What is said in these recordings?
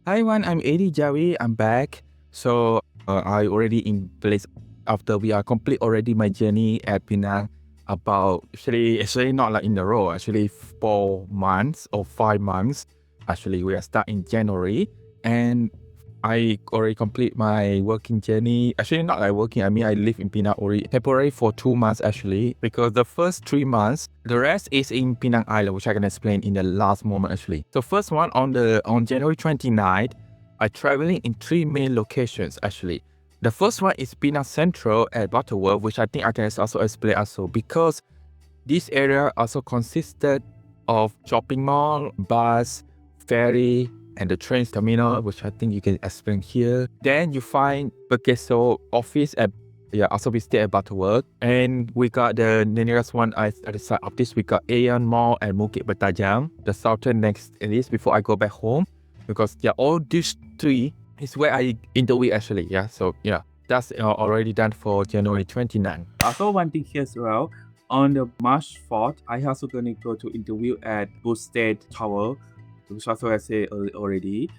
Hi everyone, I'm Adi Jawi. I'm back. So I already in place after we are complete already my journey at Penang about actually not like in a row, actually 4 months or 5 months. Actually we are start in January and I already complete my working journey. Actually not like working, I mean I live in Penang already temporary for 2 months actually, because the first 3 months, the rest is in Penang Island, which I can explain in the last moment actually. So first one on January 29th, I traveling in 3 main locations actually. The first one is Penang Central at Butterworth, which I think I can also explain also, because this area also consisted of shopping mall, bus, ferry, and the train terminal, which I think you can explain here. Then you find Pekeso office at also we stay at Butterworth. And we got the nearest one at the side of this, we got Ayan Mall and Bukit Bertajam, the southern next at least before I go back home. Because all these 3 is where I interview actually. So that's already done for January 29. Also one thing here as well, on the March 4th, I also gonna go to interview at Boosted Tower, which also I say already.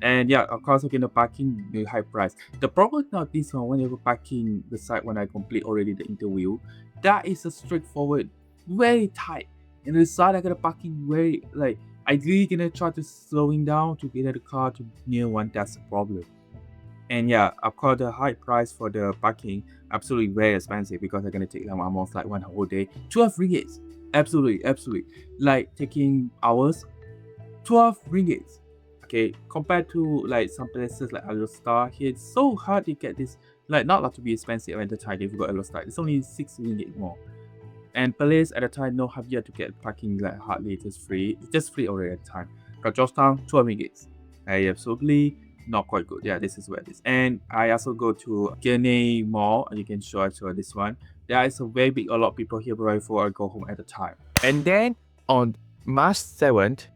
And of course, again, the parking the high price. The problem not this one, whenever parking the site when I complete already the interview, that is a straightforward, very tight. And the side I got a parking very like I really gonna try to slowing down to get the car to near one. That's the problem. And of course, the high price for the parking absolutely very expensive, because I'm gonna take them almost like one whole day. 12 ringgits. Absolutely. Like taking hours, 12 ringgits. Okay, compared to like some places like Eurostar here, it's so hard to get this. Like not to be expensive at the time if you got Eurostar. It's only 6 ringgit more. And police at the time no have yet to get parking like hardly just free. It's just free already at the time. Got Georgetown 12 ringgits. Absolutely not quite good. This is where it is. And I also go to Gurney Mall, and you can show this one. There is a very big a lot of people here before I go home at the time. And then on March 7th,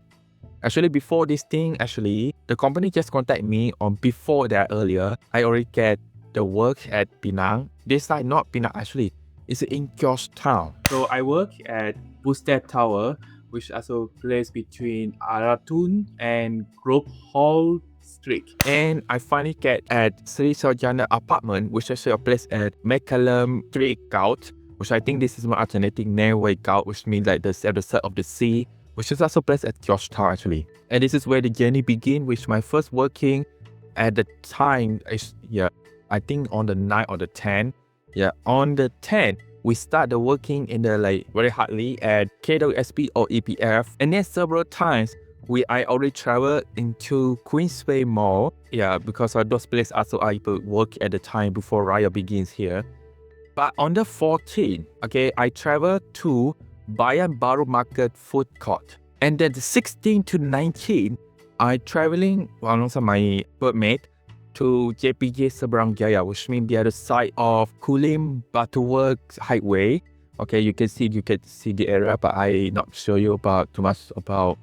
actually before this thing, actually the company just contacted me on before that earlier. I already get the work at Penang. This side not Penang actually. It's in Georgetown. So I work at Boosted Tower, which also placed between Aratun and Grove Hall Street. And I finally get at Sri Sarjana apartment, which is a place at McCallum Street Gout, which I think this is my alternative name way Gout, which means like the other side of the sea, which is also placed at Georgetown actually. And this is where the journey begin, which my first working at the time is I think on the 9th or the 10th. On the 10th, we start the working in the like very hardly at KWSP or EPF, and then several times I already traveled into Queensway Mall. Because of those places also I work at the time before Raya begins here. But on the 14th, I traveled to Bayan Baru Market Food Court. And then the 16th to 19th, I traveling alongside my workmate to JPJ Seberang Jaya, which means the other side of Kulim Butterworth Highway. You can see the area, but I not show you about too much about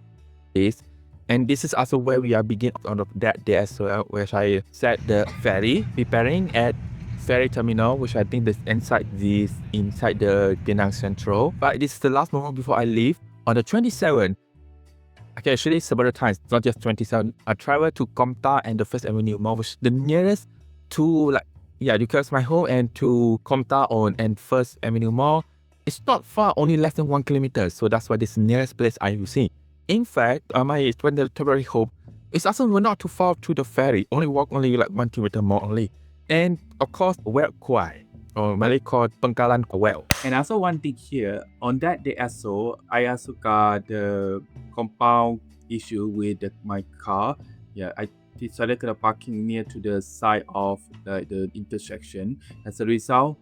this. And this is also where we are begin on that day as well, where I set the ferry, preparing at ferry terminal, which I think is inside the Penang Central. But this is the last moment before I leave. On the 27th, actually several times, not just 27, I traveled to Komtar and the First Avenue Mall, which the nearest to because my home and to Komtar and First Avenue Mall, it's not far, only less than 1 kilometer. So that's why this nearest place I will see. In fact, my temporary home is also not too far to the ferry, only walk like 1 kilometer more only. And of course, Weld Quay, or Malay called Pengkalan Weld. And also one thing here, on that day also, I also got the compound issue with my car. I decided to parking near to the side of the intersection. As a result,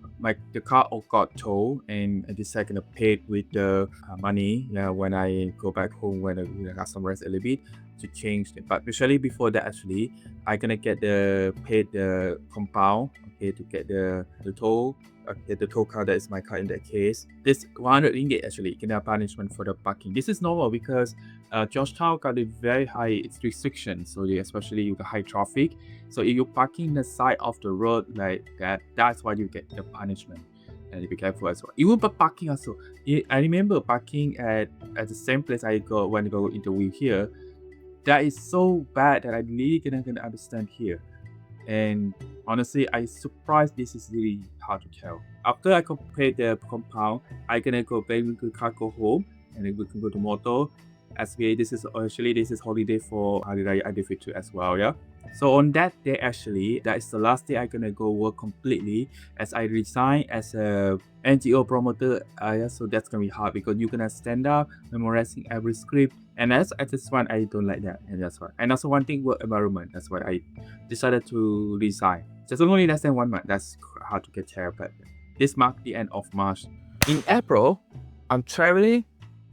the car all got towed, and I decided to pay with the money when I go back home, when I got some rest a little bit to change it. But especially before that, actually, I gonna get the compound, to get the toll. The toll car, that is my car in that case. This 100 ringgit actually can have punishment for the parking. This is normal because Georgetown got a very high restriction, so especially you got high traffic. So if you're parking the side of the road like that, that's why you get the punishment. And be careful as well. Even for parking also, I remember parking at the same place I go when I go interview here. that is so bad that I really gonna understand here. And honestly, I surprised this is really hard to tell. After I complete the compound, I gonna go back to cargo home and then we can go to Moto. As this is holiday for Hari Raya Aidilfitri as well, yeah. So on that day, actually, that is the last day I gonna go work completely as I resign as a NGO promoter. Yeah, so that's gonna be hard because you're gonna stand up, memorizing every script, and at this one I don't like that, and that's why. And also one thing, work environment. That's why I decided to resign. Just only less than 1 month. That's hard to get there, but this marked the end of March. In April, I'm traveling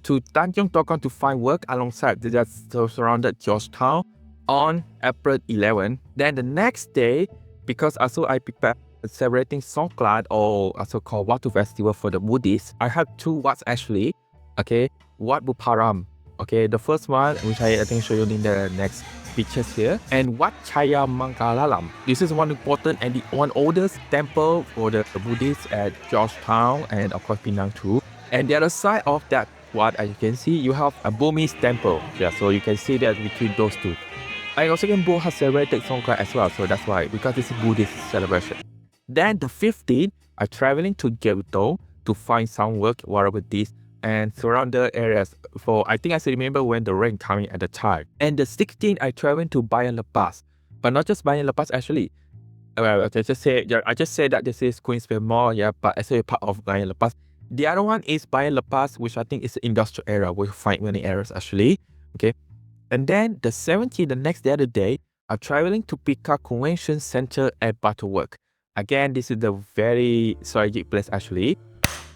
to Tanjung Tokon to find work alongside the just surrounded Georgetown on April 11. Then the next day, because also I prepared celebrating Songkran or also called Watu Festival for the Buddhists, I have two Wats actually. Okay, Wat Buparam. Okay, the first one, which I think show you in the next pictures here, and Wat Chaya Mangalalam. This is one important and the one oldest temple for the Buddhists at Georgetown and of course Penang too. And the other side of that Wat, as you can see, you have a Burmese temple. Yeah, so you can see that between those two. I also can both have celebrated Songkran as well, so that's why, because it's a Buddhist celebration. Then the 15th, I'm traveling to Jelutong to find some work wherever this and surrounded areas for, I think I still remember when the rain coming at the time. And the 16th, I traveled to Bayan Lepas, but not just Bayan Lepas actually. I just say that this is Queensville Mall, yeah, but actually part of Bayan Lepas. The other one is Bayan Lepas, which I think is the industrial area. We find many areas actually, okay. And then the 17th, the next day, other day, I'm traveling to Pika Convention Center at Butterworth. Again, this is the very strategic place actually.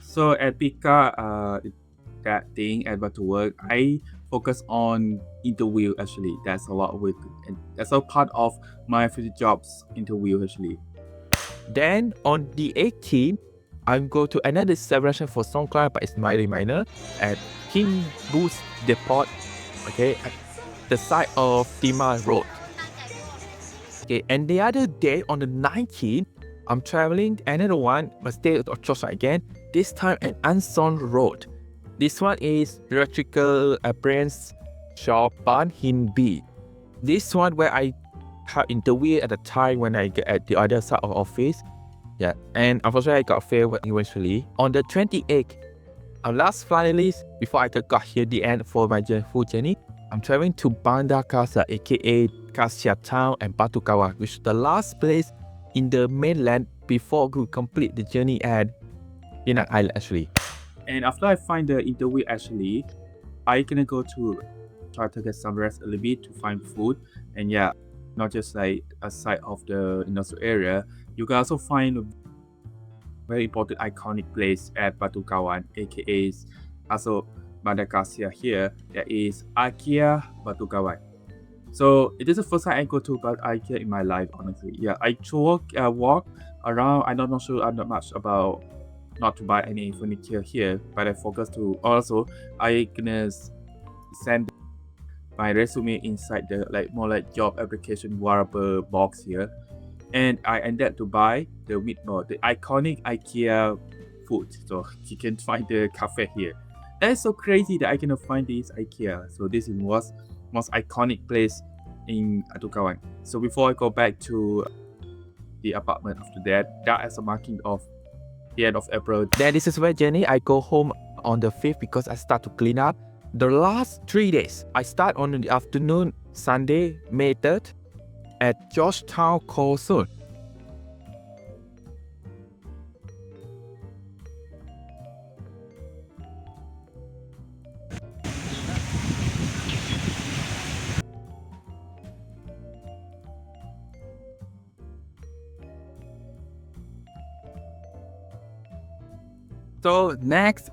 So at Pika, that thing at Butterworth, I focus on interview actually. That's a lot with, and that's a part of my future jobs interview actually. Then on the 18th, I'm going to another celebration for Songkran, but it's very minor at King Boost Depot, okay, at the side of Timah Road. Okay, and the other day on the 19th, I'm traveling another one, but stay at Chosa again, this time at Anson Road. This one is electrical appliance shop Ban Hin B. This one where I have interview at the time when I get at the other side of office. Yeah, and unfortunately I got failed eventually. On the 28th, last finally, before I got here the end for my full journey, I'm traveling to Bandar Kasa, aka Kasia Town and Batu Kawan, which is the last place in the mainland before we complete the journey at Penang Island actually. And after I find the interview actually, I gonna go to try to get some rest a little bit to find food. And yeah, not just like a side of the industrial area, you can also find a very important iconic place at Batu Kawan, aka also Bandar Kasia here, that is IKEA Batu Kawan. So it is the first time I go to IKEA in my life, honestly. Yeah, I walk around. I'm not sure. I'm not much about not to buy any furniture here, but I focus to also I gonna send my resume inside the more like job application wrapper box here, and I ended to buy the meatball, the iconic IKEA food. So you can find the cafe here. That is so crazy that I can find this IKEA. So this was most iconic place in Batu Kawan. So before I go back to the apartment after that is a marking of the end of April. Then this is where journey I go home on the 5th because I start to clean up. The last 3 days, I start on the afternoon, Sunday, May 3rd at Georgetown Coastal. So next,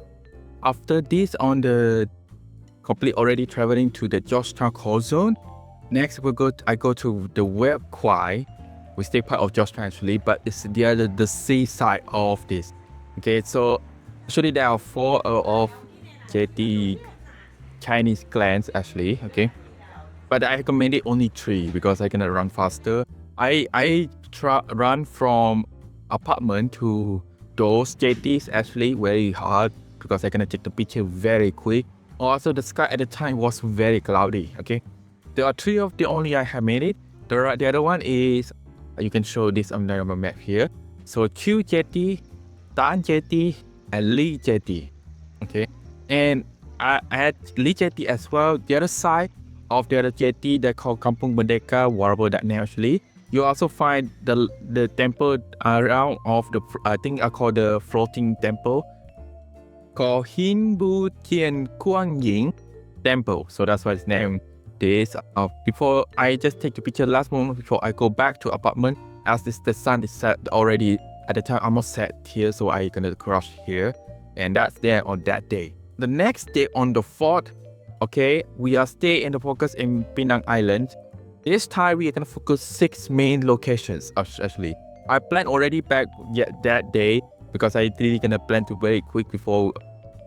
after this on the complete already traveling to the Georgetown Coal Zone. Next I go to the Weld Quay. We stay part of Georgetown actually, but it's the seaside of this. Okay, so actually there are 4 of JT Chinese clans actually, okay. But I recommended only 3 because I can run faster. I run from apartment to those JTs actually very hard because I can take the picture very quick. Also, the sky at the time was very cloudy, okay. There are three of the only I have made it. The other one is, you can show this on the map here. So Q jetty, Tan jetty, and Lee jetty. Okay, and at Lee jetty as well, the other side of the other jetty they call Kampung Merdeka, whatever that name actually. You also find the temple around of the, I think I call the floating temple, called Hin Bu Tien Kuang Ying Temple. So that's what it's named. This before I just take the picture last moment before I go back to apartment, as the sun is set already at the time, almost set here, so I gonna cross here, and that's there on that day. The next day on the 4th, okay, we are stay in the focus in Penang Island. This time we are gonna focus 6 main locations. Actually, I planned already back that day because I really gonna plan to very quick before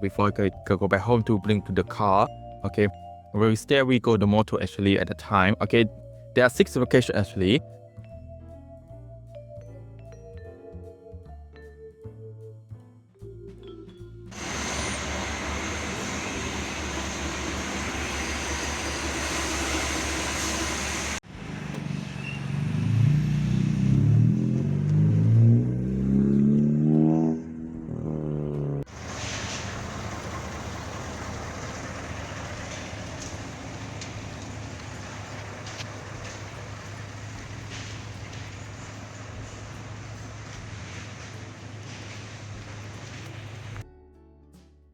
I go back home to bring to the car. Okay, where we stay, we go the motor actually at the time. Okay, there are 6 locations actually.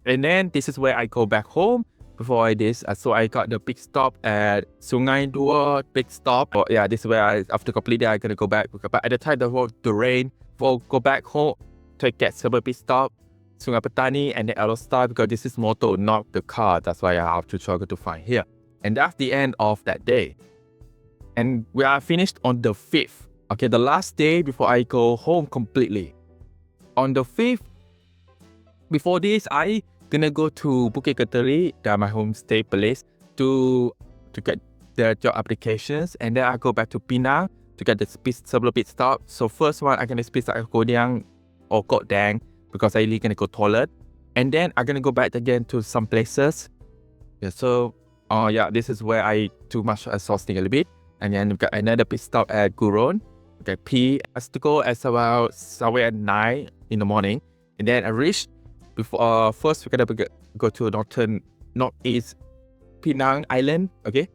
And then this is where I go back home before I this. So I got the big stop at Sungai Dua big stop. Oh, yeah, this is where after completing I'm gonna go back. But at the time the rain, we'll go back home to get several big stop, Sungai Petani and the Arrow Star, because this is motor, not the car. That's why I have to struggle to find here. And that's the end of that day. And we are finished on the 5th. Okay, the last day before I go home completely. On the 5th, before this, I gonna go to Bukit Keteri, that my homestay place, to get the job applications, and then I go back to Penang to get the several pit stop. So first one, I'm gonna speed at Kodiang or Kot Dang because I really gonna go toilet, and then I'm gonna go back again to some places. Yeah, so yeah, this is where I too much exhausting a little bit, and then we got another pit stop at Gurun. Okay, P has to go at about somewhere at 9 in the morning, and then I reached. Before first we're gonna go to northeast Penang Island. Okay.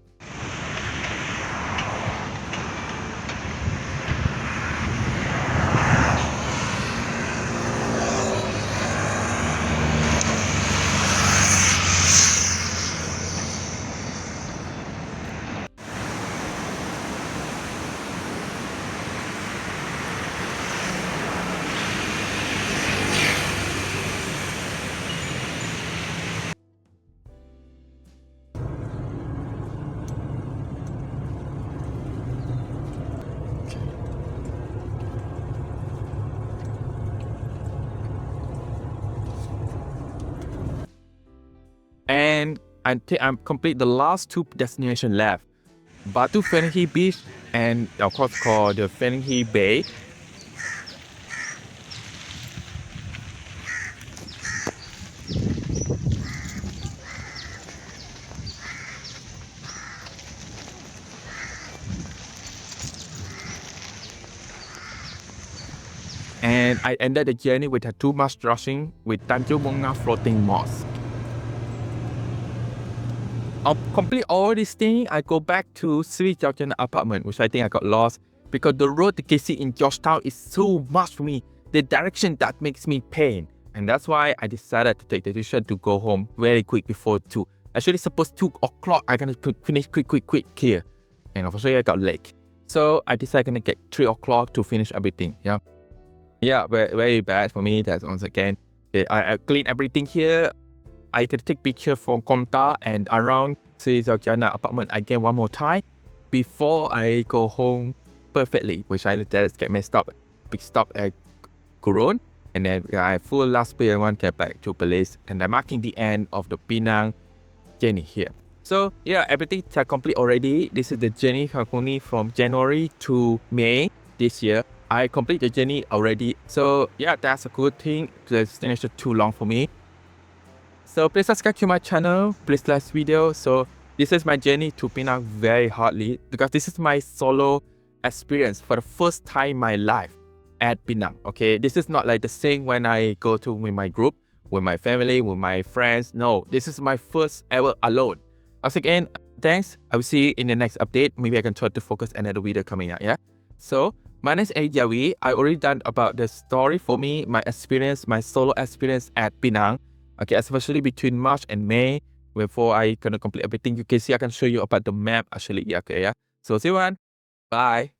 And I think I'm complete the last 2 destinations left. Batu Ferringhi Beach and of course called the Ferringhi Bay. And I ended the journey with a too much rushing with Tanjung Bunga Floating Mosque. I'll complete all this thing. I go back to Sri Georgian apartment, which I think I got lost because the road to KC in Georgetown is so much for me. The direction that makes me pain. And that's why I decided to take the decision to go home very quick before 2. Actually, suppose 2 o'clock, I'm gonna finish quick here. And obviously I got late. So I decided I'm gonna get 3 o'clock to finish everything, yeah. Yeah, very bad for me. That's once again. I clean everything here. I can take picture from Konta and around Sri Georgiana apartment again one more time before I go home perfectly, which I just get messed up. Big stop at Gurun, and then I full last pay and one get back to Police, and I'm marking the end of the Penang journey here. So yeah, everything is complete already. This is the journey from January to May this year. I complete the journey already. So yeah, that's a good thing. The destination too long for me. So please subscribe to my channel. Please like this video. So this is my journey to Penang very hardly because this is my solo experience for the first time in my life at Penang. Okay, this is not like the same when I go to with my group, with my family, with my friends. No, this is my first ever alone. Once again, thanks. I will see you in the next update. Maybe I can try to focus another video coming out. Yeah. So my name is Jawi. I already done about the story for me, my experience, my solo experience at Penang. Okay, especially between March and May. Before I gonna complete everything, you can see I can show you about the map actually. Yeah. Okay. Yeah. So see you one. Bye.